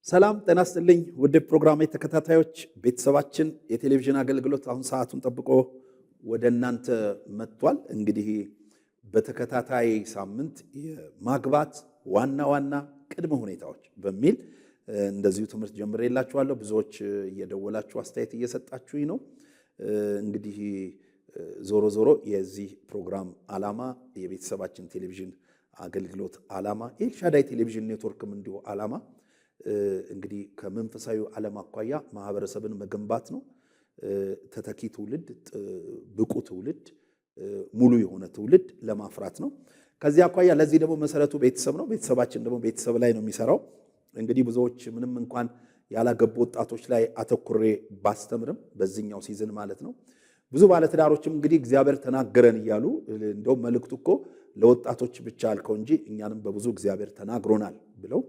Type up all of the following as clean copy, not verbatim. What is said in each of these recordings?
ሰላም ጤና ይስጥልኝ ውድ ፕሮግራሜ ተከታታዮች ቤተሰባችን የቴሌቪዥን አገልግሎት አሁን ሰዓቱን ጠብቆ ወደ እናንተ መጥቷል። እንግዲህ በተከታታይ ሳምንት የማግባት ዋና ቅድመ ሁኔታዎች በሚል እንደዚሁ ትምህርት ጀምሬላችኋለሁ። ብዙዎች እየደወላችሁ አስተያየት እየሰጣችሁኝ ነው። እንግዲህ ዞሮ የዚህ ፕሮግራም ዓላማ የቤተሰባችን ቴሌቪዥን አገልግሎት ዓላማ ኤልሻዳይ ቴሌቪዥን ኔትወርክም እንዲሁ ዓላማ እንግዲህ ከመንፈሳዊ ዓለም አኳያ ማህበረሰብን መገንባት ነው። ተተኪ ትውልድ፣ ብቁ ትውልድ፣ ሙሉ የሆነ ትውልድ ለማፍራት ነው። ከዚህ አኳያ ለዚህ ደግሞ መሰረቱ ቤተሰብ ነው። ቤተሰባችን ደግሞ ቤተሰብ ላይ ነው የሚሰራው። እንግዲህ ብዙዎች ምንም እንኳን ያላገቡ ወጣቶች ላይ አተኩሬ ባስተምርም በዚህኛው ሲዝን ማለት ነው ብዙ ባለትዳሮችም እንግዲህ እግዚአብሔር ተናገረን እያሉ እንደውም መልእክቱ እኮ ለወጣቶች ብቻ አልከው እንጂ እኛንም በብዙ እግዚአብሔር ተናግሮናል ብለው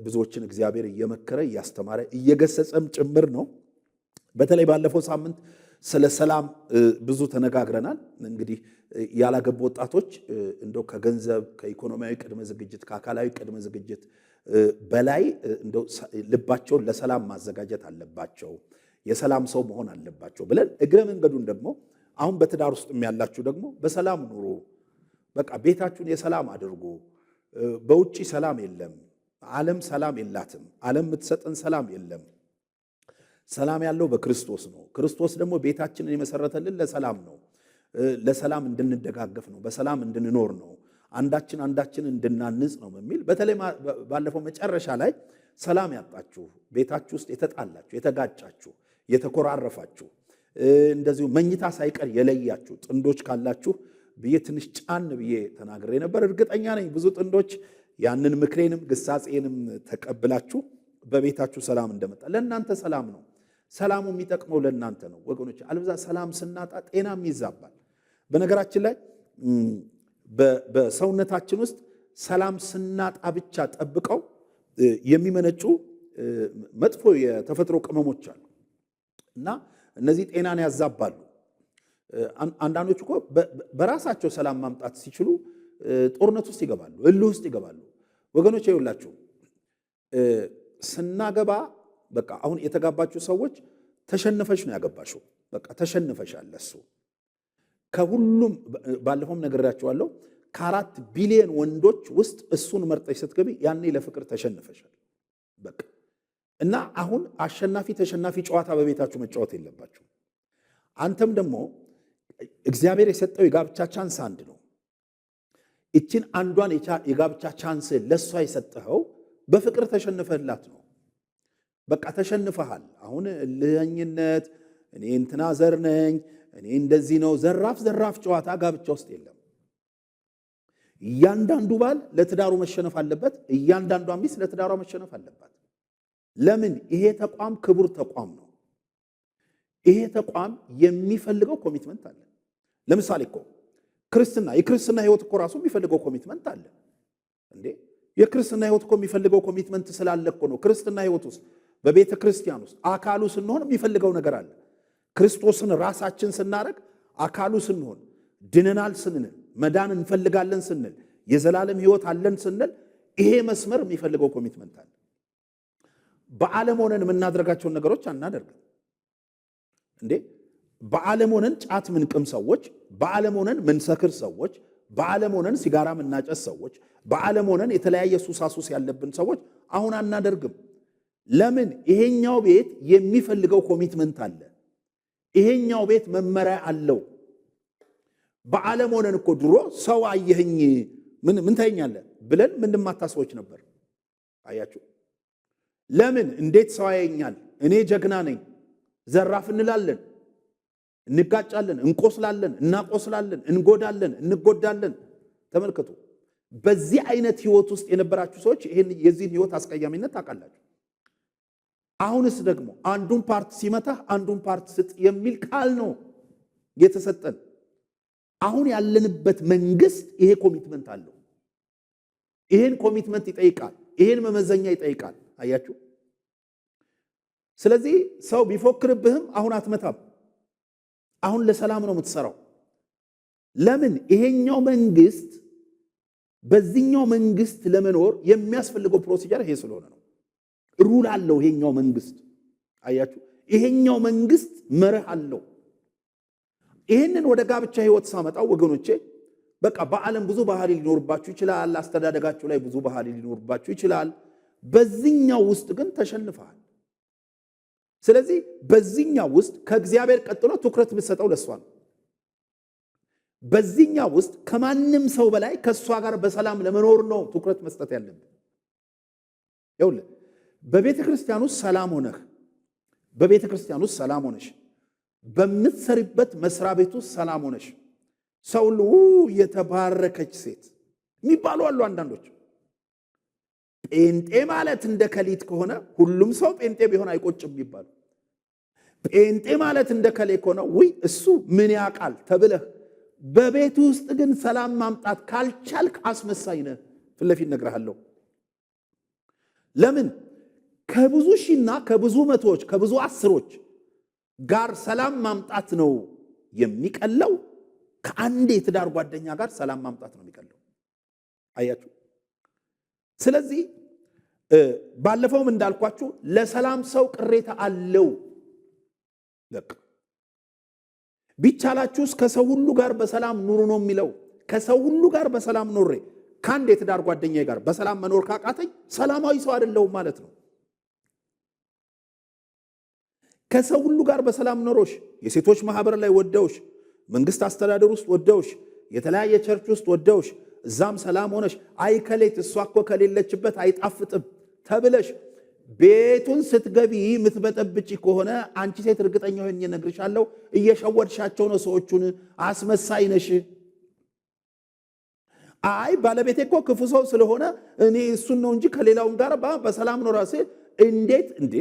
ብዙዎችን እግዚአብሔር እየመከረ እያስተማረ እየገሰጸም ጭምር ነው። በተለይ ባለፈው ሳምንት ስለ ሰላም ብዙ ተነጋግረናል። እንግዲህ ያላገቡ ወጣቶች እንደው ከገንዘብ ከኢኮኖሚያዊ ቅድመ ዝግጅት ከአካላዊ ቅድመ ዝግጅት በላይ እንደው ልባቸውን ለሰላም ማዘጋጀት አለባቸው፣ የሰላም ሰው መሆን አለባቸው ብለን እግረ መንገዱን ደግሞ አሁን በትዳር ውስጥ ያላችሁ ደግሞ በሰላም ኑሩ፣ በቃ ቤታችሁን የሰላም አድርጉ። በውጪ ሰላም የለም። ዓለም ሰላም የላትም። ዓለም የምትሰጠን ሰላም የለም። ሰላም ያለው በክርስቶስ ነው። ክርስቶስ ደግሞ ቤታችንን የመሰረተልን ለሰላም ነው። ለሰላም እንድንደጋገፍ ነው። በሰላም እንድንኖር ነው። አንዳችን እንድናንጽ ነው የሚል በተለይ ባለፈው መጨረሻ ላይ ሰላም ያጣችሁ ቤታችሁ ውስጥ የተጣላችሁ፣ የተጋጫችሁ፣ የተኮራረፋችሁ እንደዚሁ መኝታ ሳይቀር የለያችሁ ጥንዶች ካላችሁ ብዬ ትንሽ ጫን ብዬ ተናግሬ ነበር። እርግጠኛ ነኝ ብዙ ጥንዶች ያንን ምክሬንም ግሳጼንም ተቀብላችሁ በቤታችሁ ሰላም እንደመጣ ለእናንተ ሰላም ነው። ሰላሙ የሚጠቅመው ለእናንተ ነው ወገኖች። አለበዛ ሰላም ስናጣ ጤናም ይዛባል። በነገራችን ላይ በሰውነታችን ውስጥ ሰላም ስናጣ ብቻ ጠብቀው የሚመነጩ መጥፎ የተፈጥሮ ቅመሞች አሉ እና እነዚህ ጤናን ያዛባሉ። አንዳንዶች እኮ በራሳቸው ሰላም ማምጣት ሲችሉ ጦርነት ውስጥ ይገባሉ፣ እልህ ውስጥ ይገባሉ። ወገኖች ይኸውላችሁ ስናገባ በቃ አሁን የተጋባችሁ ሰዎች ተሸንፈሽ ነው ያገባሽው። በቃ ተሸንፈሻል ለሱ። ከሁሉም ባለፈውም ነግሬያችኋለሁ፣ ከ4 ቢሊዮን ወንዶች ውስጥ እሱን መርጠሽ ስትገቢ ያኔ ለፍቅር ተሸንፈሻል። በቃ እና አሁን አሸናፊ ተሸናፊ ጨዋታ በቤታችሁ መጫወት የለባችሁ። አንተም ደግሞ እግዚአብሔር የሰጠው የጋብቻ ቻንስ አንድ ነው። እችን አንዷን የጋብቻ ቻንስ ለሷ የሰጠኸው በፍቅር ተሸንፈህላት ነው። በቃ ተሸንፈሃል። አሁን እልህኝነት፣ እኔ እንትና ዘር ነኝ፣ እኔ እንደዚህ ነው፣ ዘራፍ ጨዋታ ጋብቻ ውስጥ የለም። እያንዳንዱ ባል ለትዳሩ መሸነፍ አለበት። እያንዳንዷ ሚስት ለትዳሯ መሸነፍ አለባት። ለምን? ይሄ ተቋም ክቡር ተቋም ነው። ይሄ ተቋም የሚፈልገው ኮሚትመንት አለ። ለምሳሌ እኮ የክርስትና ህይወት እኮ ራሱ የሚፈልገው ኮሚትመንት አለ እንዴ። የክርስትና ህይወት እኮ የሚፈልገው ኮሚትመንት ስላለ እኮ ነው። ክርስትና ህይወት ውስጥ በቤተ ክርስቲያን ውስጥ አካሉ ስንሆን የሚፈልገው ነገር አለ። ክርስቶስን ራሳችን ስናደርግ አካሉ ስንሆን ድነናል ስንል መዳን እንፈልጋለን ስንል የዘላለም ህይወት አለን ስንል ይሄ መስመር የሚፈልገው ኮሚትመንት አለ። በዓለም ሆነን የምናደርጋቸውን ነገሮች አናደርግም እንዴ። በዓለም ሆነን ጫት ምንቅም ሰዎች፣ በዓለም ሆነን ምንሰክር ሰዎች፣ በዓለም ሆነን ሲጋራ ምናጨስ ሰዎች፣ በዓለም ሆነን የተለያየ ሱሳሱስ ያለብን ሰዎች አሁን አናደርግም። ለምን? ይሄኛው ቤት የሚፈልገው ኮሚትመንት አለ። ይሄኛው ቤት መመሪያ አለው። በዓለም ሆነን እኮ ድሮ ሰው አየኸኝ ምን ታየኛለህ ብለን ምንማታ ሰዎች ነበር። አያችሁ? ለምን? እንዴት ሰው ያየኛል? እኔ ጀግና ነኝ፣ ዘራፍ እንላለን፣ እንጋጫለን፣ እንቆስላለን፣ እናቆስላለን፣ እንጎዳለን፣ እንጎዳለን። ተመልከቱ። በዚህ አይነት ህይወት ውስጥ የነበራችሁ ሰዎች የዚህን ህይወት አስቀያሚነት ታውቃላችሁ። አሁንስ ደግሞ አንዱን ፓርት ሲመታ አንዱን ፓርት ስጥ የሚል ቃል ነው የተሰጠን። አሁን ያለንበት መንግስት ይሄ ኮሚትመንት አለው። ይሄን ኮሚትመንት ይጠይቃል። ይሄን መመዘኛ ይጠይቃል። አያችሁ? ስለዚህ ሰው ቢፎክርብህም አሁን አትመታም። አሁን ለሰላም ነው የምትሰራው። ለምን? ይሄኛው መንግስት በዚህኛው መንግስት ለመኖር የሚያስፈልገው ፕሮሲጀር ይሄ ስለሆነ ነው። ሩል አለው ይሄኛው መንግስት። አያችሁ፣ ይሄኛው መንግስት መርህ አለው። ይሄንን ወደ ጋብቻ ህይወት ሳመጣው ወገኖቼ በቃ በዓለም ብዙ ባህሪ ሊኖርባችሁ ይችላል። አስተዳደጋችሁ ላይ ብዙ ባህሪ ሊኖርባችሁ ይችላል። በዚህኛው ውስጥ ግን ተሸንፈሃል። ስለዚህ በዚህኛው ውስጥ ከእግዚአብሔር ቀጥሎ ትኩረት ብትሰጠው ለሷ ነው። በዚህኛው ውስጥ ከማንም ሰው በላይ ከሷ ጋር በሰላም ለመኖር ነው ትኩረት መስጠት ያለብን። ይኸውልህ በቤተ ክርስቲያን ውስጥ ሰላም ሆነህ በቤተ ክርስቲያን ውስጥ ሰላም ሆነሽ በምትሰሪበት መስሪያ ቤት ውስጥ ሰላም ሆነሽ ሰው የተባረከች ሴት የሚባሉ አሉ። አንዳንዶች ጴንጤ ማለት እንደ ከሊት ከሆነ ሁሉም ሰው ጴንጤ ቢሆን አይቆጭም ይባሉ። ጴንጤ ማለት እንደ ከሌ ከሆነ እሱ ምን ያውቃል ተብለህ በቤት ውስጥ ግን ሰላም ማምጣት ካልቻልክ አስመሳይ ነህ። ፊት ለፊት እነግርሃለሁ። ለምን ከብዙ ሺና ከብዙ መቶዎች ከብዙ አስሮች ጋር ሰላም ማምጣት ነው የሚቀለው፣ ከአንድ የትዳር ጓደኛ ጋር ሰላም ማምጣት ነው የሚቀለው። አያችሁ። ስለዚህ ባለፈውም እንዳልኳችሁ ለሰላም ሰው ቅሬታ አለው። ለቅ ቢቻላችሁ ከሰው ሁሉ ጋር በሰላም ኑሩ ነው የሚለው። ከሰው ሁሉ ጋር በሰላም ኖሬ ከአንድ የትዳር ጓደኛዬ ጋር በሰላም መኖር ካቃተኝ ሰላማዊ ሰው አይደለሁም ማለት ነው። ከሰው ሁሉ ጋር በሰላም ኖሮሽ የሴቶች ማህበር ላይ ወደውሽ፣ መንግስት አስተዳደር ውስጥ ወደውሽ፣ የተለያየ ቸርች ውስጥ ወደውሽ፣ እዛም ሰላም ሆነሽ አይከሌት እሷ እኮ ከሌለችበት አይጣፍጥም ተብለሽ ቤቱን ስትገቢ የምትበጠብጪ ከሆነ አንቺ ሴት እርግጠኛ ሆኜ እነግርሻለሁ እየሸወድሻቸው ነው ሰዎቹን። አስመሳይ ነሽ። አይ ባለቤቴ እኮ ክፉ ሰው ስለሆነ እኔ እሱን ነው እንጂ ከሌላውም ጋር በሰላም ነው ራሴ እንዴት እንዴ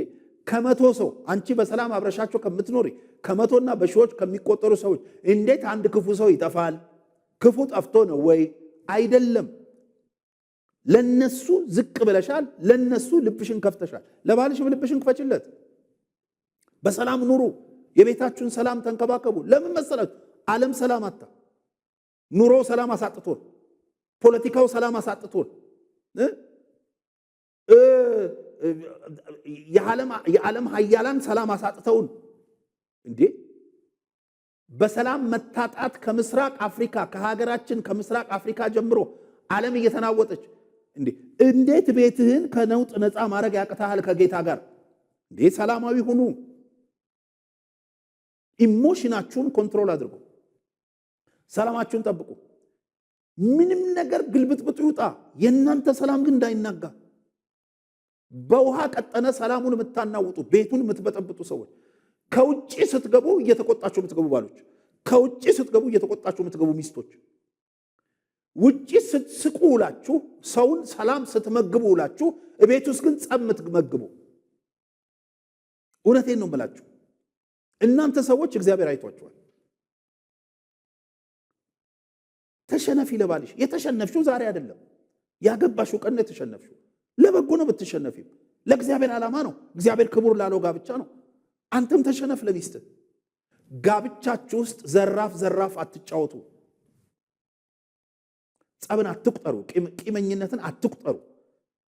ከመቶ ሰው አንቺ በሰላም አብረሻቸው ከምትኖሪ ከመቶና በሺዎች ከሚቆጠሩ ሰዎች እንዴት አንድ ክፉ ሰው ይጠፋል? ክፉ ጠፍቶ ነው ወይ? አይደለም። ለነሱ ዝቅ ብለሻል። ለነሱ ልብሽን ከፍተሻል። ለባልሽም ልብሽን ክፈችለት። በሰላም ኑሩ። የቤታችሁን ሰላም ተንከባከቡ። ለምን መሰላችሁ? ዓለም ሰላም አጣ። ኑሮው ሰላም አሳጥቶን፣ ፖለቲካው ሰላም አሳጥቶን፣ የዓለም ሀያላን ሰላም አሳጥተውን እንዴ በሰላም መታጣት ከምስራቅ አፍሪካ ከሀገራችን ከምስራቅ አፍሪካ ጀምሮ ዓለም እየተናወጠች እንዴት ቤትህን ከነውጥ ነፃ ማድረግ ያቅታል? ከጌታ ጋር እንዴ ሰላማዊ ሁኑ። ኢሞሽናችሁን ኮንትሮል አድርጉ። ሰላማችሁን ጠብቁ። ምንም ነገር ግልብጥብጡ ይውጣ፣ የእናንተ ሰላም ግን እንዳይናጋ። በውሃ ቀጠነ ሰላሙን የምታናውጡ ቤቱን የምትበጠብጡ ሰዎች፣ ከውጪ ስትገቡ እየተቆጣችሁ የምትገቡ ባሎች፣ ከውጪ ስትገቡ እየተቆጣችሁ የምትገቡ ሚስቶች፣ ውጪ ስትስቁ ውላችሁ ሰውን ሰላም ስትመግቡ ውላችሁ ቤት ውስጥ ግን ጸብ የምትመግቡ፣ እውነቴን ነው የምላችሁ እናንተ ሰዎች እግዚአብሔር አይቷችኋል። ተሸነፊ ለባልሽ። የተሸነፍሽው ዛሬ አይደለም፣ ያገባሽው ቀን ነው የተሸነፍሽው። ለበጎ ነው ብትሸነፊ፣ ለእግዚአብሔር ዓላማ ነው። እግዚአብሔር ክቡር ላለው ጋብቻ ነው። አንተም ተሸነፍ ለሚስት። ጋብቻችሁ ውስጥ ዘራፍ ዘራፍ አትጫወቱ። ጸብን አትቁጠሩ። ቂመኝነትን አትቁጠሩ።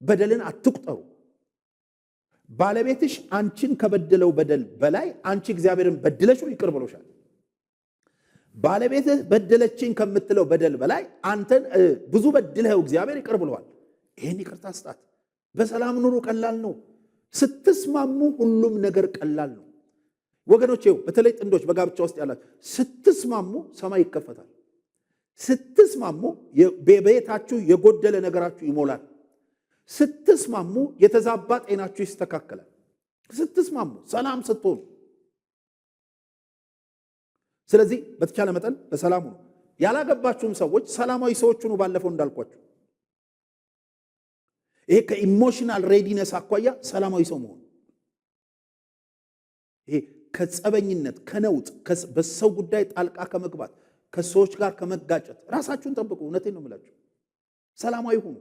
በደልን አትቁጠሩ። ባለቤትሽ አንቺን ከበደለው በደል በላይ አንቺ እግዚአብሔርን በድለሽው ይቅር ብሎሻል። ባለቤትህ በደለችኝ ከምትለው በደል በላይ አንተን ብዙ በድለኸው እግዚአብሔር ይቅር ብሏል። ይሄን ይቅርታ ስጣት። በሰላም ኑሩ። ቀላል ነው። ስትስማሙ ሁሉም ነገር ቀላል ነው ወገኖቼ። በተለይ ጥንዶች በጋብቻ ውስጥ ያላችሁ ስትስማሙ ሰማይ ይከፈታል። ስትስማሙ በቤታችሁ የጎደለ ነገራችሁ ይሞላል። ስትስማሙ የተዛባ ጤናችሁ ይስተካከላል። ስትስማሙ ሰላም ስትሆኑ። ስለዚህ በተቻለ መጠን በሰላም ሁኑ። ያላገባችሁም ሰዎች ሰላማዊ ሰዎች ሁኑ። ባለፈው እንዳልኳችሁ ይሄ ከኢሞሽናል ሬዲነስ አኳያ ሰላማዊ ሰው መሆን፣ ይሄ ከጸበኝነት ከነውጥ በሰው ጉዳይ ጣልቃ ከመግባት ከሰዎች ጋር ከመጋጨት ራሳችሁን ጠብቁ። እውነቴን ነው የምላችሁ። ሰላማዊ ሁኑ።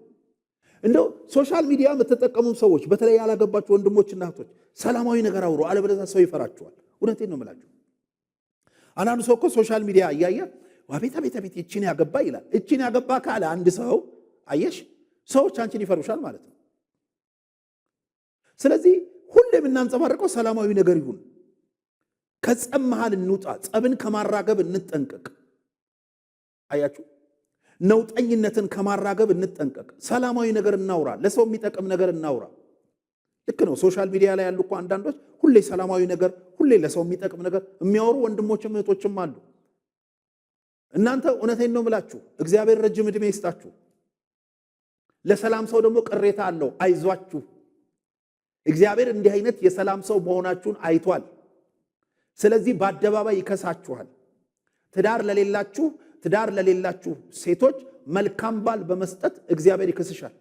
እንደው ሶሻል ሚዲያ የምትጠቀሙ ሰዎች በተለይ ያላገባችሁ ወንድሞችና እህቶች ሰላማዊ ነገር አውሩ፣ አለበለዚያ ሰው ይፈራችኋል። እውነቴን ነው የምላችሁ። አንዳንዱ ሰው እኮ ሶሻል ሚዲያ እያየ አቤት አቤት አቤት እቺን ያገባ ይላል። እቺን ያገባ ካለ አንድ ሰው አየሽ፣ ሰዎች አንቺን ይፈሩሻል ማለት ነው። ስለዚህ ሁሌም እናንጸባርቀው ሰላማዊ ነገር ይሁን። ከጸብ መሃል እንውጣ። ጸብን ከማራገብ እንጠንቀቅ። አያችሁ፣ ነውጠኝነትን ከማራገብ እንጠንቀቅ። ሰላማዊ ነገር እናውራ። ለሰው የሚጠቅም ነገር እናውራ። ልክ ነው። ሶሻል ሚዲያ ላይ ያሉ እኮ አንዳንዶች ሁሌ ሰላማዊ ነገር፣ ሁሌ ለሰው የሚጠቅም ነገር የሚያወሩ ወንድሞችም እህቶችም አሉ። እናንተ እውነቴን ነው የምላችሁ፣ እግዚአብሔር ረጅም ዕድሜ ይስጣችሁ። ለሰላም ሰው ደግሞ ቅሬታ አለው። አይዟችሁ፣ እግዚአብሔር እንዲህ አይነት የሰላም ሰው መሆናችሁን አይቷል። ስለዚህ በአደባባይ ይከሳችኋል። ትዳር ለሌላችሁ ሴቶች መልካም ባል በመስጠት እግዚአብሔር ይከስሻል።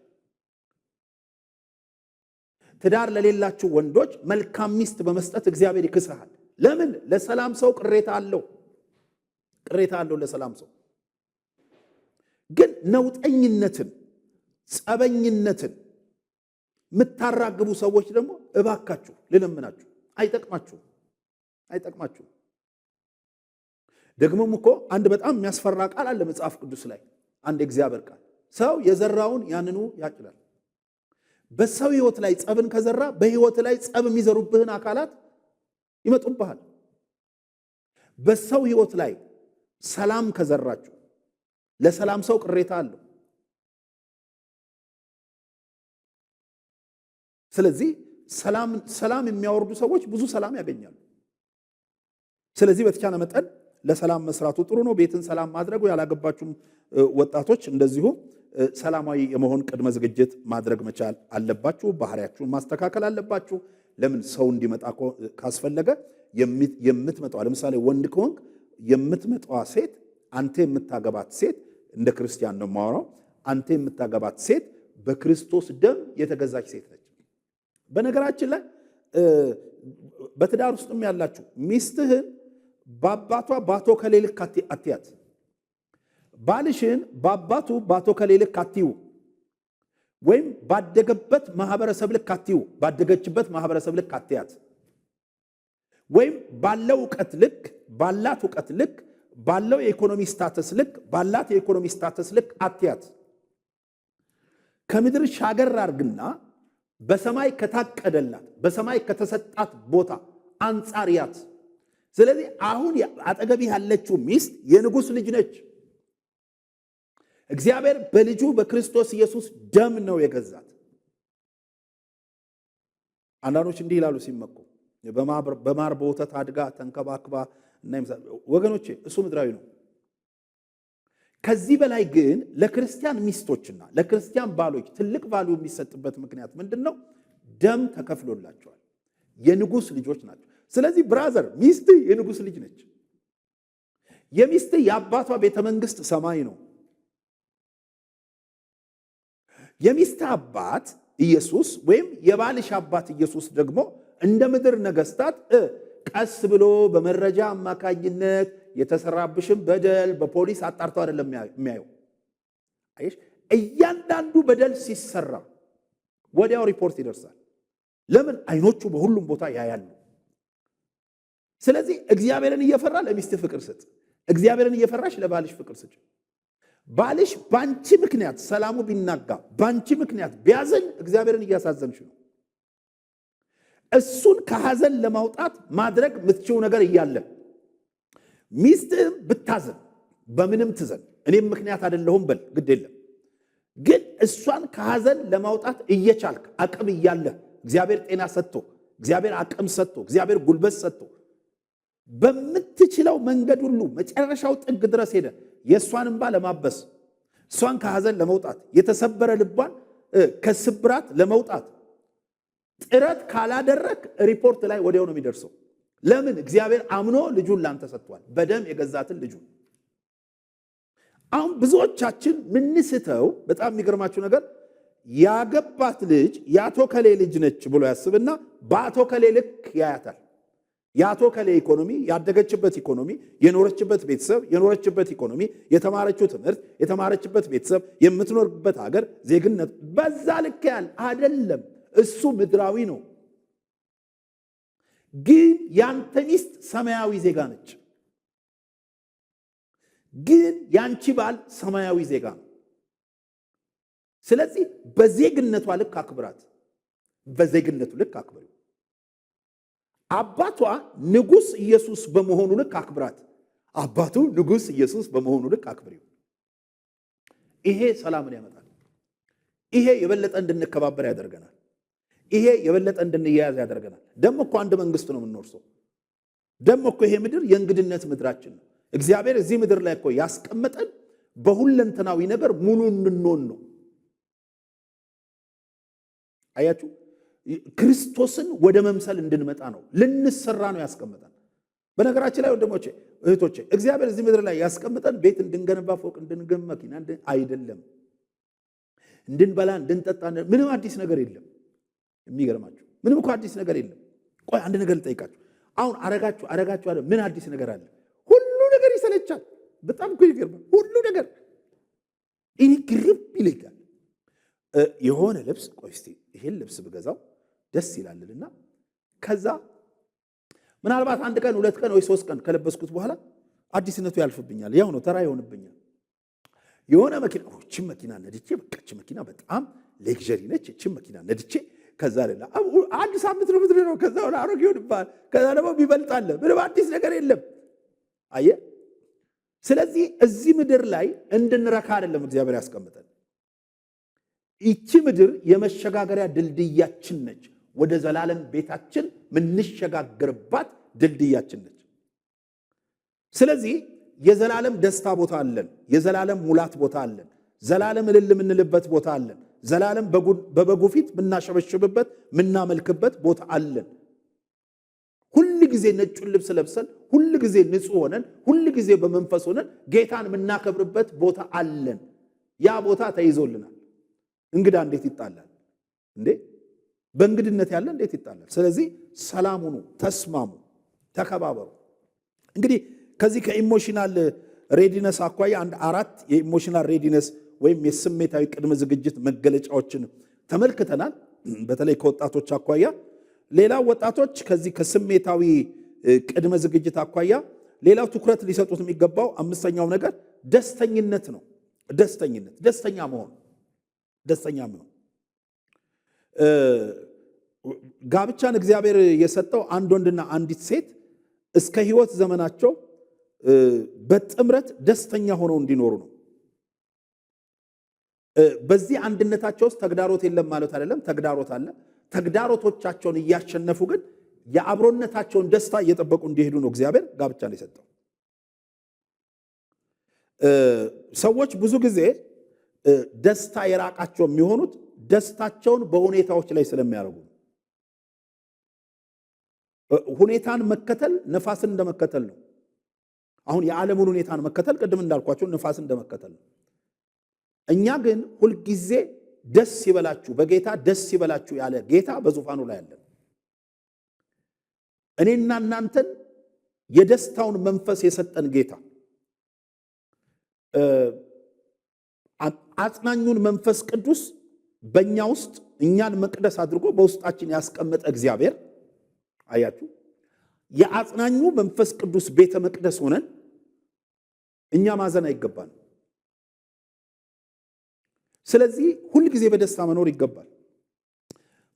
ትዳር ለሌላችሁ ወንዶች መልካም ሚስት በመስጠት እግዚአብሔር ይክስሃል። ለምን? ለሰላም ሰው ቅሬታ አለው ለሰላም ሰው። ግን ነውጠኝነትን፣ ጸበኝነትን የምታራግቡ ሰዎች ደግሞ እባካችሁ ልለምናችሁ፣ አይጠቅማችሁ። ደግሞም እኮ አንድ በጣም የሚያስፈራ ቃል አለ መጽሐፍ ቅዱስ ላይ፣ አንድ እግዚአብሔር ቃል፣ ሰው የዘራውን ያንኑ ያጭዳል። በሰው ህይወት ላይ ጸብን ከዘራ በህይወት ላይ ጸብ የሚዘሩብህን አካላት ይመጡብሃል። በሰው ህይወት ላይ ሰላም ከዘራችሁ ለሰላም ሰው ቅሬታ አለው። ስለዚህ ሰላም የሚያወርዱ ሰዎች ብዙ ሰላም ያገኛሉ። ስለዚህ በተቻለ መጠን ለሰላም መስራቱ ጥሩ ነው። ቤትን ሰላም ማድረጉ፣ ያላገባችሁም ወጣቶች እንደዚሁ ሰላማዊ የመሆን ቅድመ ዝግጅት ማድረግ መቻል አለባችሁ። ባህሪያችሁን ማስተካከል አለባችሁ። ለምን? ሰው እንዲመጣ ካስፈለገ የምትመጣው፣ ለምሳሌ ወንድ ከሆንክ የምትመጣዋ ሴት፣ አንተ የምታገባት ሴት፣ እንደ ክርስቲያን ነው የማወራው፣ አንተ የምታገባት ሴት በክርስቶስ ደም የተገዛች ሴት ነች። በነገራችን ላይ በትዳር ውስጥም ያላችሁ ሚስትህን በአባቷ ባቶ ከሌልክ አትያት። ባልሽን በአባቱ ባቶ ከሌልክ አትዩ። ወይም ባደገበት ማህበረሰብ ልክ አትዩ። ባደገችበት ማህበረሰብ ልክ አትያት። ወይም ባለው ዕውቀት ልክ፣ ባላት ዕውቀት ልክ፣ ባለው የኢኮኖሚ ስታተስ ልክ፣ ባላት የኢኮኖሚ ስታተስ ልክ አትያት። ከምድር ሻገር አርግና በሰማይ ከታቀደላት በሰማይ ከተሰጣት ቦታ አንጻር ያት። ስለዚህ አሁን አጠገቢ ያለችው ሚስት የንጉሥ ልጅ ነች። እግዚአብሔር በልጁ በክርስቶስ ኢየሱስ ደም ነው የገዛት። አንዳንዶች እንዲህ ይላሉ ሲመኩ፣ በማር በወተት አድጋ ተንከባክባ እና ወገኖቼ፣ እሱ ምድራዊ ነው። ከዚህ በላይ ግን ለክርስቲያን ሚስቶችና ለክርስቲያን ባሎች ትልቅ ቫልዩ የሚሰጥበት ምክንያት ምንድን ነው? ደም ተከፍሎላቸዋል። የንጉሥ ልጆች ናቸው። ስለዚህ ብራዘር፣ ሚስት የንጉሥ ልጅ ነች። የሚስት የአባቷ ቤተ መንግስት ሰማይ ነው። የሚስት አባት ኢየሱስ ወይም የባልሽ አባት ኢየሱስ ደግሞ እንደ ምድር ነገስታት ቀስ ብሎ በመረጃ አማካኝነት የተሰራብሽም በደል በፖሊስ አጣርቶ አይደለም የሚያየው። አይሽ፣ እያንዳንዱ በደል ሲሰራ ወዲያው ሪፖርት ይደርሳል። ለምን? አይኖቹ በሁሉም ቦታ ያያሉ። ስለዚህ እግዚአብሔርን እየፈራ ለሚስት ፍቅር ስጥ። እግዚአብሔርን እየፈራሽ ለባልሽ ፍቅር ስጭ። ባልሽ ባንቺ ምክንያት ሰላሙ ቢናጋ፣ ባንቺ ምክንያት ቢያዘን፣ እግዚአብሔርን እያሳዘንሽ ነው። እሱን ከሐዘን ለማውጣት ማድረግ የምትችው ነገር እያለ ሚስትህም ብታዘን፣ በምንም ትዘን፣ እኔም ምክንያት አይደለሁም በል፣ ግድ የለም። ግን እሷን ከሐዘን ለማውጣት እየቻልክ አቅም እያለ እግዚአብሔር ጤና ሰጥቶ፣ እግዚአብሔር አቅም ሰጥቶ፣ እግዚአብሔር ጉልበት ሰጥቶ በምትችለው መንገድ ሁሉ መጨረሻው ጥግ ድረስ ሄደ የእሷን እንባ ለማበስ፣ እሷን ከሐዘን ለመውጣት፣ የተሰበረ ልቧን ከስብራት ለመውጣት ጥረት ካላደረክ ሪፖርት ላይ ወዲያው ነው የሚደርሰው። ለምን? እግዚአብሔር አምኖ ልጁን ላንተ ሰጥቷል፣ በደም የገዛትን ልጁን። አሁን ብዙዎቻችን ምንስተው በጣም የሚገርማችሁ ነገር ያገባት ልጅ የአቶ ከሌ ልጅ ነች ብሎ ያስብና በአቶ ከሌ ልክ ያያታል። የአቶ ከሌ ኢኮኖሚ፣ ያደገችበት ኢኮኖሚ፣ የኖረችበት ቤተሰብ፣ የኖረችበት ኢኮኖሚ፣ የተማረችው ትምህርት፣ የተማረችበት ቤተሰብ፣ የምትኖርበት ሀገር፣ ዜግነት በዛ ልክ ያል አይደለም። እሱ ምድራዊ ነው። ግን ያንተ ሚስት ሰማያዊ ዜጋ ነች። ግን ያንቺ ባል ሰማያዊ ዜጋ ነው። ስለዚህ በዜግነቷ ልክ አክብራት። በዜግነቱ ልክ አክብሪው። አባቷ ንጉሥ ኢየሱስ በመሆኑ ልክ አክብራት። አባቱ ንጉሥ ኢየሱስ በመሆኑ ልክ አክብሪው። ይሄ ሰላምን ያመጣል። ይሄ የበለጠ እንድንከባበር ያደርገናል። ይሄ የበለጠ እንድንያያዝ ያደርገናል። ደግሞ እኮ አንድ መንግስት ነው የምንኖርሰው። ደግሞ እኮ ይሄ ምድር የእንግድነት ምድራችን ነው። እግዚአብሔር እዚህ ምድር ላይ እኮ ያስቀመጠን በሁለንተናዊ ነገር ሙሉ እንድንሆን ነው። አያችሁ፣ ክርስቶስን ወደ መምሰል እንድንመጣ ነው። ልንሰራ ነው ያስቀመጠን። በነገራችን ላይ ወንድሞቼ እህቶቼ፣ እግዚአብሔር እዚህ ምድር ላይ ያስቀመጠን ቤት እንድንገነባ፣ ፎቅ እንድንገነባ፣ መኪና አይደለም። እንድንበላ እንድንጠጣ ምንም አዲስ ነገር የለም። የሚገርማችሁ ምንም እኮ አዲስ ነገር የለም። ቆይ አንድ ነገር ልጠይቃችሁ። አሁን አረጋችሁ ምን አዲስ ነገር አለ? ሁሉ ነገር ይሰለቻል። በጣም እኮ ይገርማል። ሁሉ ነገር እኔ ግርም ይለኛል። የሆነ ልብስ ቆይ እስቲ ይሄን ልብስ ብገዛው ደስ ይላልና ከዛ ምናልባት አንድ ቀን 2 ቀን ወይ 3 ቀን ከለበስኩት በኋላ አዲስነቱ ያልፍብኛል። ያው ነው ተራ ይሆንብኛል። የሆነ መኪና እቺ መኪና ነድቼ በቃ እቺ መኪና በጣም ሌክዠሪ ነች። እቺ መኪና ነድቼ ከዛ ለላ አንድ ሳምንት ነው ምድር ነው። ከዛ ወደ አሮጌ ይሆንባል። ከዛ ደግሞ ቢበልጣል። ምንም አዲስ ነገር የለም። አየ። ስለዚህ እዚህ ምድር ላይ እንድንረካ አይደለም እግዚአብሔር ያስቀምጠን። ይቺ ምድር የመሸጋገሪያ ድልድያችን ነች። ወደ ዘላለም ቤታችን ምንሸጋገርባት ድልድያችን ነች። ስለዚህ የዘላለም ደስታ ቦታ አለን። የዘላለም ሙላት ቦታ አለን። ዘላለም እልል የምንልበት ቦታ አለን። ዘላለም በበጉ ፊት ምናሸበሽብበት ምናመልክበት ቦታ አለን። ሁል ጊዜ ነጩን ልብስ ለብሰን፣ ሁል ጊዜ ንጹህ ሆነን፣ ሁል ጊዜ በመንፈስ ሆነን ጌታን ምናከብርበት ቦታ አለን። ያ ቦታ ተይዞልናል። እንግዳ እንዴት ይጣላል እንዴ? በእንግድነት ያለ እንዴት ይጣላል? ስለዚህ ሰላም ሁኑ፣ ተስማሙ፣ ተከባበሩ። እንግዲህ ከዚህ ከኢሞሽናል ሬዲነስ አኳያ 4 የኢሞሽናል ሬዲነስ ወይም የስሜታዊ ቅድመ ዝግጅት መገለጫዎችን ተመልክተናል። በተለይ ከወጣቶች አኳያ። ሌላው ወጣቶች ከዚህ ከስሜታዊ ቅድመ ዝግጅት አኳያ ሌላው ትኩረት ሊሰጡት የሚገባው 5ኛው ነገር ደስተኝነት ነው። ደስተኝነት፣ ደስተኛ መሆን። ጋብቻን እግዚአብሔር የሰጠው አንድ ወንድና አንዲት ሴት እስከ ሕይወት ዘመናቸው በጥምረት ደስተኛ ሆነው እንዲኖሩ ነው። በዚህ አንድነታቸው ውስጥ ተግዳሮት የለም ማለት አይደለም። ተግዳሮት አለ። ተግዳሮቶቻቸውን እያሸነፉ ግን የአብሮነታቸውን ደስታ እየጠበቁ እንዲሄዱ ነው እግዚአብሔር ጋብቻን የሰጠው። ሰዎች ብዙ ጊዜ ደስታ የራቃቸው የሚሆኑት ደስታቸውን በሁኔታዎች ላይ ስለሚያደርጉ። ሁኔታን መከተል ነፋስን እንደመከተል ነው። አሁን የዓለሙን ሁኔታን መከተል ቅድም እንዳልኳቸው ነፋስን እንደመከተል ነው። እኛ ግን ሁልጊዜ ደስ ይበላችሁ፣ በጌታ ደስ ይበላችሁ ያለ ጌታ በዙፋኑ ላይ አለ። እኔና እናንተን የደስታውን መንፈስ የሰጠን ጌታ፣ አጽናኙን መንፈስ ቅዱስ በእኛ ውስጥ እኛን መቅደስ አድርጎ በውስጣችን ያስቀመጠ እግዚአብሔር፣ አያችሁ፣ የአጽናኙ መንፈስ ቅዱስ ቤተ መቅደስ ሆነን እኛ ማዘን አይገባንም። ስለዚህ ሁል ጊዜ በደስታ መኖር ይገባል።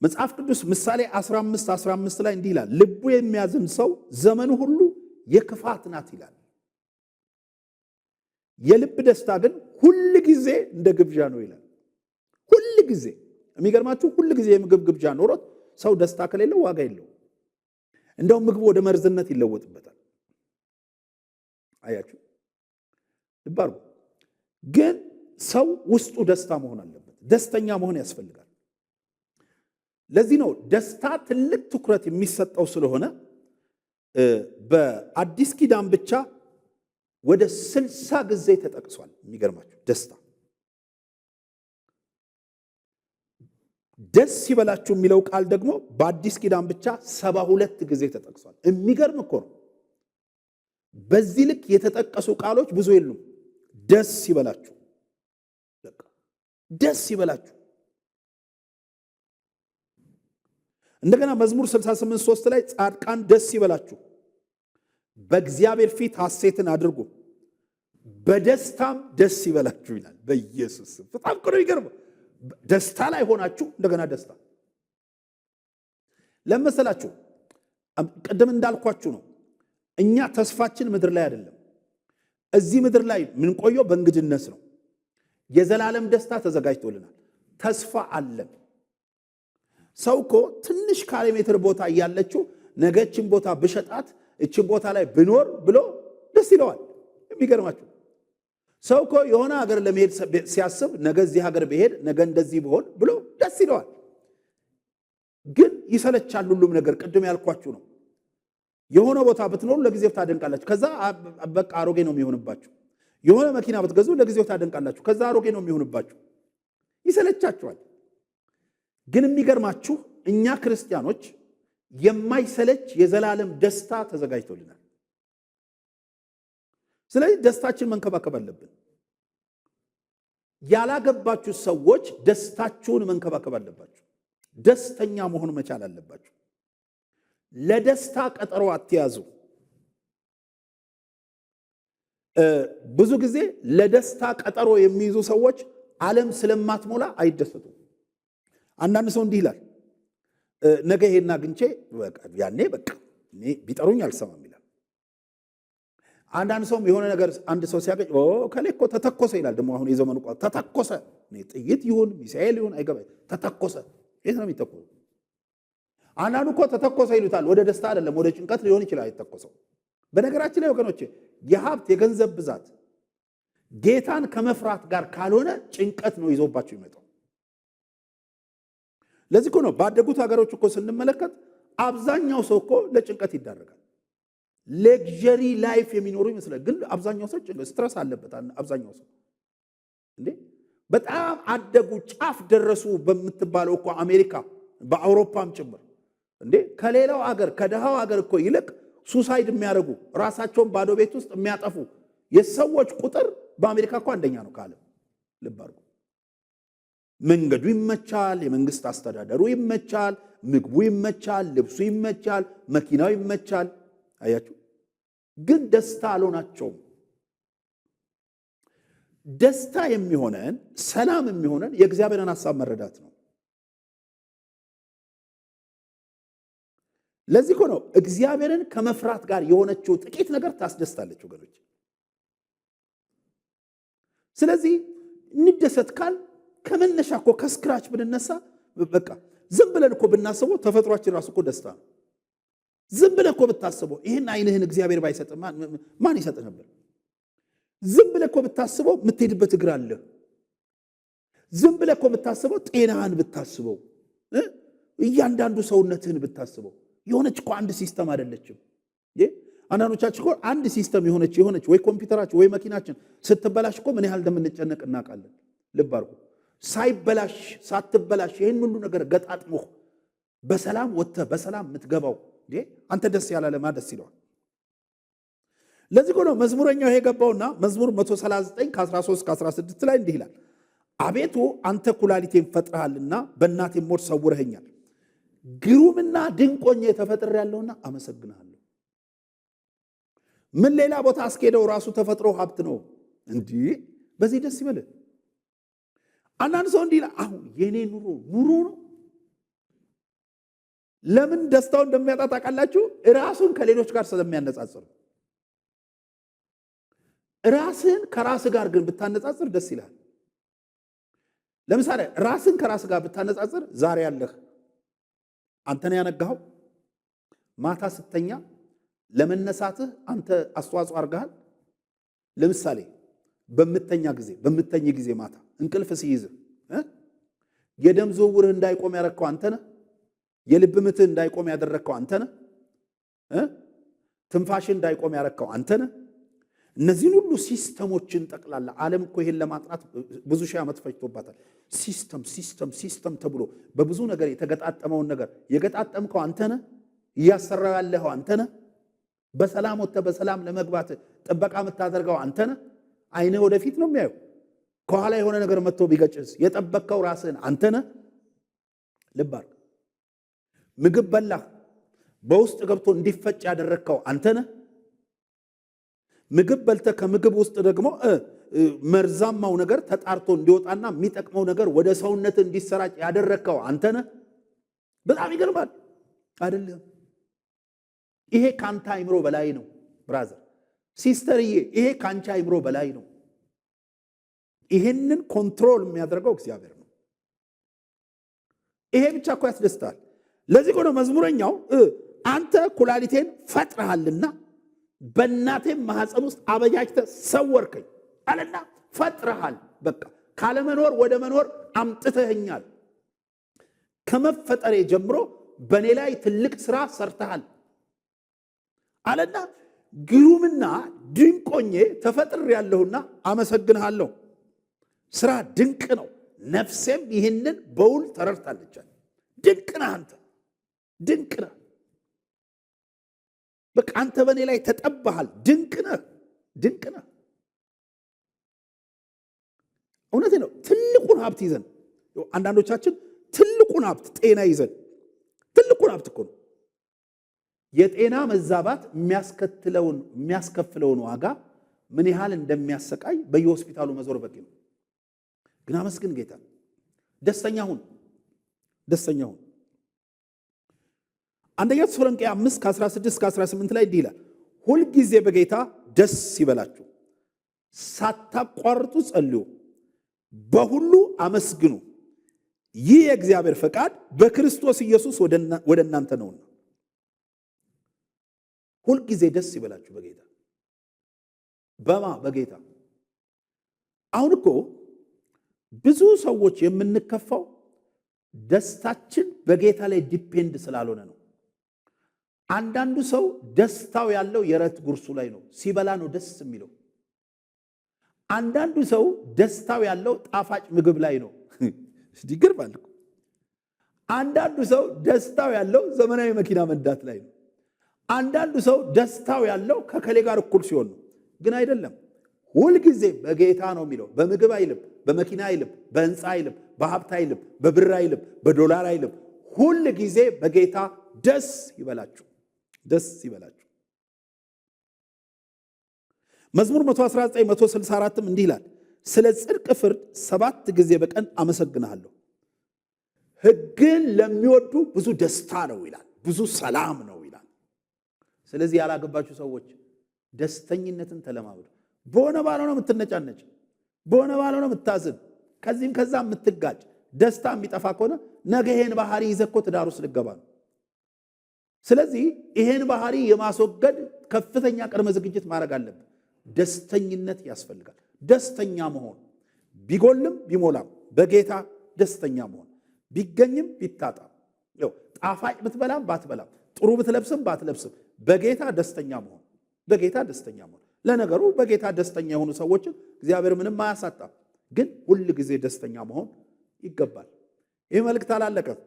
መጽሐፍ ቅዱስ ምሳሌ 15:15 ላይ እንዲህ ይላል፣ ልቡ የሚያዝን ሰው ዘመኑ ሁሉ የክፋት ናት ይላል። የልብ ደስታ ግን ሁል ጊዜ እንደ ግብዣ ነው ይላል። ሁል ጊዜ የሚገርማችሁ፣ ሁል ጊዜ የምግብ ግብዣ ኖሮት ሰው ደስታ ከሌለው ዋጋ የለው። እንደውም ምግቡ ወደ መርዝነት ይለወጥበታል። አያችሁ፣ ይባርኩ። ግን ሰው ውስጡ ደስታ መሆን አለበት። ደስተኛ መሆን ያስፈልጋል። ለዚህ ነው ደስታ ትልቅ ትኩረት የሚሰጠው ስለሆነ በአዲስ ኪዳን ብቻ ወደ 60 ጊዜ ተጠቅሷል። የሚገርማችሁ ደስታ ደስ ይበላችሁ የሚለው ቃል ደግሞ በአዲስ ኪዳን ብቻ 72 ጊዜ ተጠቅሷል። የሚገርም እኮ ነው። በዚህ ልክ የተጠቀሱ ቃሎች ብዙ የሉም። ደስ ይበላችሁ፣ ደስ ይበላችሁ። እንደገና መዝሙር 68:3 ላይ ጻድቃን ደስ ይበላችሁ፣ በእግዚአብሔር ፊት ሐሴትን አድርጉ፣ በደስታም ደስ ይበላችሁ ይላል። በኢየሱስ በጣም እኮ ነው የሚገርመው። ደስታ ላይ ሆናችሁ እንደገና ደስታ ለምሳላችሁ ቀደም እንዳልኳችሁ ነው። እኛ ተስፋችን ምድር ላይ አይደለም። እዚህ ምድር ላይ ምን ቆየው በእንግድነት ነው። የዘላለም ደስታ ተዘጋጅቶልናል። ተስፋ አለን። ሰው እኮ ትንሽ ካሬ ሜትር ቦታ ያለችው ነገችን ቦታ ብሸጣት እችን ቦታ ላይ ብኖር ብሎ ደስ ይለዋል። የሚገርማችሁ ሰው እኮ የሆነ ሀገር ለመሄድ ሲያስብ ነገ እዚህ ሀገር ብሄድ ነገ እንደዚህ ብሆን ብሎ ደስ ይለዋል። ግን ይሰለቻል ሁሉም ነገር። ቅድም ያልኳችሁ ነው። የሆነ ቦታ ብትኖሩ ለጊዜው ታደንቃላችሁ፣ ከዛ በቃ አሮጌ ነው የሚሆንባችሁ። የሆነ መኪና ብትገዙ ለጊዜው ታደንቃላችሁ፣ ከዛ አሮጌ ነው የሚሆንባችሁ፣ ይሰለቻችኋል። ግን የሚገርማችሁ እኛ ክርስቲያኖች የማይሰለች የዘላለም ደስታ ተዘጋጅቶልናል። ስለዚህ ደስታችን መንከባከብ አለብን። ያላገባችሁ ሰዎች ደስታችሁን መንከባከብ አለባችሁ። ደስተኛ መሆን መቻል አለባችሁ። ለደስታ ቀጠሮ አትያዙ። ብዙ ጊዜ ለደስታ ቀጠሮ የሚይዙ ሰዎች ዓለም ስለማትሞላ አይደሰቱም። አንዳንድ ሰው እንዲህ ይላል፣ ነገ ይሄን አግኝቼ ያኔ በቃ እኔ ቢጠሩኝ አልሰማም ይላል። አንዳንድ ሰውም የሆነ ነገር አንድ ሰው ሲያገኝ ከሌ እኮ ተተኮሰ ይላል። ደግሞ አሁን የዘመኑ ቋንቋ ተተኮሰ፣ ጥይት ይሁን ሚሳኤል ይሁን አይገባኝ፣ ተተኮሰ። የት ነው የሚተኮሰው? አንዳንዱ እኮ ተተኮሰ ይሉታል። ወደ ደስታ አይደለም ወደ ጭንቀት ሊሆን ይችላል የተተኮሰው። በነገራችን ላይ ወገኖቼ የሀብት የገንዘብ ብዛት ጌታን ከመፍራት ጋር ካልሆነ ጭንቀት ነው ይዞባቸው ይመጣው። ለዚህ እኮ ነው ባደጉት ሀገሮች እኮ ስንመለከት አብዛኛው ሰው እኮ ለጭንቀት ይዳረጋል። ሌክዠሪ ላይፍ የሚኖሩ ይመስላል፣ ግን አብዛኛው ሰው ስትረስ አለበት። አብዛኛው ሰው እንዴ በጣም አደጉ ጫፍ ደረሱ በምትባለው እኮ አሜሪካ በአውሮፓም ጭምር እንዴ ከሌላው ሀገር ከደሃው ሀገር እኮ ይልቅ ሱሳይድ የሚያደርጉ ራሳቸውን ባዶ ቤት ውስጥ የሚያጠፉ የሰዎች ቁጥር በአሜሪካ እኮ አንደኛ ነው ካለ። ልብ አድርጉ። መንገዱ ይመቻል፣ የመንግስት አስተዳደሩ ይመቻል፣ ምግቡ ይመቻል፣ ልብሱ ይመቻል፣ መኪናው ይመቻል። አያችሁ፣ ግን ደስታ አልሆናቸውም። ደስታ የሚሆነን ሰላም የሚሆነን የእግዚአብሔርን ሐሳብ መረዳት ነው። ለዚህ እኮ ነው እግዚአብሔርን ከመፍራት ጋር የሆነችው ጥቂት ነገር ታስደስታለች ወገኖች። ስለዚህ እንደሰት ካል ከመነሻ እኮ ከስክራች ብንነሳ በቃ ዝም ብለን እኮ ብናስበው ተፈጥሯችን ራሱ እኮ ደስታ ነው። ዝም ብለህ እኮ ብታስበው ይህን አይንህን እግዚአብሔር ባይሰጥ ማን ይሰጥ ነበር? ዝም ብለህ እኮ ብታስበው የምትሄድበት እግር አለ። ዝም ብለህ እኮ ብታስበው ጤናህን ብታስበው እያንዳንዱ ሰውነትህን ብታስበው የሆነች እኮ አንድ ሲስተም አይደለችም። አንዳንዶቻችን እኮ አንድ ሲስተም የሆነች ወይ ኮምፒውተራችን ወይ መኪናችን ስትበላሽ እኮ ምን ያህል እንደምንጨነቅ እናውቃለን። ልብ አድርጉ። ሳይበላሽ ሳትበላሽ ይህን ሁሉ ነገር ገጣጥሞህ በሰላም ወጥተህ በሰላም የምትገባው አንተ ደስ ያላለ ማ ደስ ይለዋል። ለዚህ እኮ ነው መዝሙረኛው ይሄ ገባውና መዝሙር 139 ከ13 ከ16 ላይ እንዲህ ይላል፣ አቤቱ አንተ ኩላሊቴን ፈጥረሃልና በእናቴም ሞት ሰውረኸኛል። ግሩምና ድንቆኝ ተፈጥሬያለሁና አመሰግናለሁ። ምን ሌላ ቦታ አስኬደው ራሱ ተፈጥሮ ሀብት ነው እንዲህ በዚህ ደስ ይበል። አንዳንድ ሰው እንዲህ አሁን የኔ ኑሮ ነው። ለምን ደስታው እንደሚያጣ ታውቃላችሁ? ራሱን ከሌሎች ጋር ስለሚያነጻጽር። ራስን ከራስ ጋር ግን ብታነጻጽር ደስ ይላል። ለምሳሌ ራስን ከራስ ጋር ብታነጻጽር ዛሬ ያለህ አንተ ነው ያነጋኸው። ማታ ስተኛ ለመነሳትህ አንተ አስተዋጽኦ አድርገሃል። ለምሳሌ በምተኝ ጊዜ ማታ እንቅልፍ ሲይዝ የደም ዝውውርህ እንዳይቆም ያደረግከው አንተ ነህ። የልብ ምትህ እንዳይቆም ያደረግከው አንተ ነህ። ትንፋሽ እንዳይቆም ያደረግከው አንተ ነህ። እነዚህን ሁሉ ሲስተሞችን ጠቅላላ ዓለም እኮ ይሄን ለማጥናት ብዙ ሺህ ዓመት ፈጅቶባታል። ሲስተም ተብሎ በብዙ ነገር የተገጣጠመውን ነገር የገጣጠምከው አንተ ነህ። እያሰራው ያለኸው አንተ ነህ። በሰላም ወጥተህ በሰላም ለመግባት ጥበቃ የምታደርገው አንተ ነህ። አይንህ ወደፊት ነው የሚያየው። ከኋላ የሆነ ነገር መጥቶ ቢገጭስ የጠበቅከው ራስህን አንተ ነህ። ልብ አድርግ። ምግብ በላህ፣ በውስጥ ገብቶ እንዲፈጭ ያደረግከው አንተ ነህ። ምግብ በልተህ ከምግብ ውስጥ ደግሞ መርዛማው ነገር ተጣርቶ እንዲወጣና የሚጠቅመው ነገር ወደ ሰውነት እንዲሰራጭ ያደረግከው አንተ ነህ። በጣም ይገርማል። አይደለም። ይሄ ካንተ አይምሮ በላይ ነው ብራዘር ሲስተርዬ፣ ይሄ ካንቺ አይምሮ በላይ ነው። ይሄንን ኮንትሮል የሚያደርገው እግዚአብሔር ነው። ይሄ ብቻ እኮ ያስደስታል። ለዚህ እኮ ነው መዝሙረኛው አንተ ኩላሊቴን ፈጥረሃልና በእናቴም ማህፀን ውስጥ አበጃጅተህ ሰወርከኝ አለና ፈጥረሃል። በቃ ካለመኖር ወደ መኖር አምጥተኸኛል። ከመፈጠሬ ጀምሮ በኔ ላይ ትልቅ ስራ ሰርተሃል አለና ግሩምና ድንቆኜ ተፈጥሬያለሁና አመሰግንሃለሁ። ስራ ድንቅ ነው፣ ነፍሴም ይህንን በውል ተረድታለች። ድንቅ ነህ አንተ፣ ድንቅ ነህ። በቃ አንተ በኔ ላይ ተጠባሃል። ድንቅ ነህ፣ ድንቅ ነህ። እውነቴ ነው። ትልቁን ሀብት ይዘን አንዳንዶቻችን ትልቁን ሀብት ጤና ይዘን ትልቁን ሀብት እኮ ነው የጤና መዛባት የሚያስከፍለውን ዋጋ ምን ያህል እንደሚያሰቃይ በየሆስፒታሉ መዞር በቂ ነው። ግን አመስግን ጌታ። ደስተኛ ሁን፣ ደስተኛ ሁን። አንደኛ ተሰሎንቄ 5:16-18 ላይ እንዲህ ይላል፣ ሁልጊዜ በጌታ ደስ ይበላችሁ፣ ሳታቋርጡ ጸልዩ፣ በሁሉ አመስግኑ፣ ይህ የእግዚአብሔር ፈቃድ በክርስቶስ ኢየሱስ ወደ እናንተ ነውና። ሁልጊዜ ደስ ይበላችሁ በጌታ። በማ በጌታ። አሁን እኮ ብዙ ሰዎች የምንከፋው ደስታችን በጌታ ላይ ዲፔንድ ስላልሆነ ነው። አንዳንዱ ሰው ደስታው ያለው የረት ጉርሱ ላይ ነው፣ ሲበላ ነው ደስ የሚለው። አንዳንዱ ሰው ደስታው ያለው ጣፋጭ ምግብ ላይ ነው። ይገርማል እኮ። አንዳንዱ ሰው ደስታው ያለው ዘመናዊ መኪና መንዳት ላይ ነው። አንዳንዱ ሰው ደስታው ያለው ከከሌ ጋር እኩል ሲሆን ነው። ግን አይደለም። ሁልጊዜ በጌታ ነው የሚለው። በምግብ አይልም፣ በመኪና አይልም፣ በህንፃ አይልም፣ በሀብት አይልም፣ በብር አይልም፣ በዶላር አይልም። ሁል ጊዜ በጌታ ደስ ይበላችሁ፣ ደስ ይበላችሁ። መዝሙር 119:164 እንዲህ ይላል፣ ስለ ጽድቅ ፍርድ 7 ጊዜ በቀን አመሰግንሃለሁ። ሕግን ለሚወዱ ብዙ ደስታ ነው ይላል፣ ብዙ ሰላም ነው ይላል። ስለዚህ ያላገባችሁ ሰዎች ደስተኝነትን ተለማመዱ። በሆነ ባልሆነ የምትነጫነጭ፣ በሆነ ባልሆነ የምታዝን፣ ከዚህም ከዛ የምትጋጭ ደስታ የሚጠፋ ከሆነ ነገ ይሄን ባህሪ ይዘህ እኮ ትዳር ውስጥ ልገባ ነው። ስለዚህ ይሄን ባህሪ የማስወገድ ከፍተኛ ቅድመ ዝግጅት ማድረግ አለብን። ደስተኝነት ያስፈልጋል። ደስተኛ መሆን ቢጎልም ቢሞላም በጌታ ደስተኛ መሆን ቢገኝም ቢታጣም፣ ጣፋጭ ብትበላም ባትበላም፣ ጥሩ ብትለብስም ባትለብስም በጌታ ደስተኛ መሆን፣ በጌታ ደስተኛ መሆን። ለነገሩ በጌታ ደስተኛ የሆኑ ሰዎችን እግዚአብሔር ምንም አያሳጣም። ግን ሁል ጊዜ ደስተኛ መሆን ይገባል። ይህ መልእክት አላለቀም።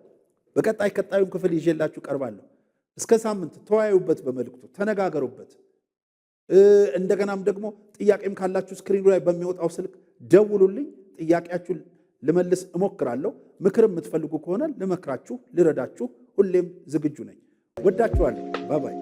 በቀጣይ ቀጣዩን ክፍል ይዤላችሁ ቀርባለሁ። እስከ ሳምንት ተወያዩበት፣ በመልእክቱ ተነጋገሩበት። እንደገናም ደግሞ ጥያቄም ካላችሁ ስክሪኑ ላይ በሚወጣው ስልክ ደውሉልኝ። ጥያቄያችሁን ልመልስ እሞክራለሁ። ምክር የምትፈልጉ ከሆነ ልመክራችሁ፣ ልረዳችሁ ሁሌም ዝግጁ ነኝ። ወዳችኋለሁ። ባባይ